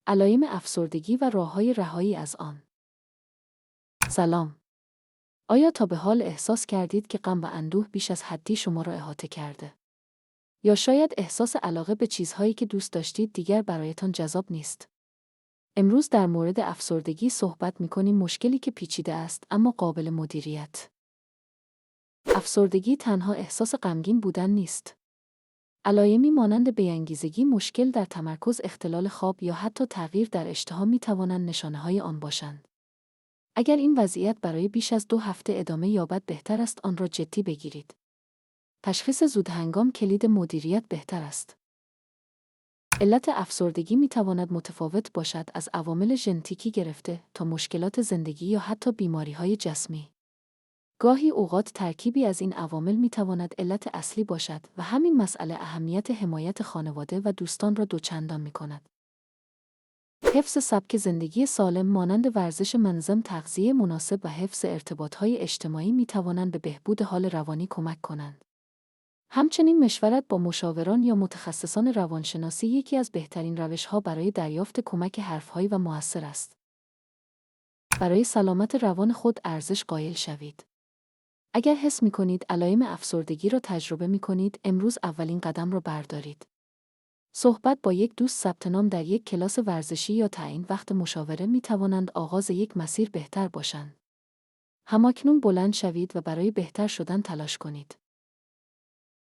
علائم افسردگی و راه‌های رهایی از آن. سلام. آیا تا به حال احساس کردید که غم و اندوه بیش از حدی شما را احاطه کرده؟ یا شاید احساس علاقه به چیزهایی که دوست داشتید دیگر برایتان جذاب نیست؟ امروز در مورد افسردگی صحبت می‌کنیم، مشکلی که پیچیده است اما قابل مدیریت. افسردگی تنها احساس غمگین بودن نیست. علایمی مانند بی‌انگیزگی، مشکل در تمرکز، اختلال خواب یا حتی تغییر در اشتها می‌توانند نشانه‌های آن باشند. اگر این وضعیت برای بیش از 2 هفته ادامه یابد، بهتر است آن را جدی بگیرید. تشخیص زودهنگام کلید مدیریت بهتر است. علت افسردگی می‌تواند متفاوت باشد، از عوامل ژنتیکی گرفته تا مشکلات زندگی یا حتی بیماری‌های جسمی. گاهی اوقات ترکیبی از این عوامل می‌تواند علت اصلی باشد و همین مسئله اهمیت حمایت خانواده و دوستان را دوچندان می‌کند. حفظ سبک زندگی سالم مانند ورزش منظم، تغذیه مناسب و حفظ ارتباط‌های اجتماعی می‌توانند به بهبود حال روانی کمک کنند. همچنین مشورت با مشاوران یا متخصصان روانشناسی یکی از بهترین روش‌ها برای دریافت کمک حرفه‌ای و مؤثر است. برای سلامت روان خود ارزش قائل شوید. اگر حس می‌کنید علائم افسردگی را تجربه می‌کنید، امروز اولین قدم را بردارید. صحبت با یک دوست، ثبت نام در یک کلاس ورزشی یا تعیین وقت مشاوره می‌توانند آغاز یک مسیر بهتر باشند. هماکنون بلند شوید و برای بهتر شدن تلاش کنید.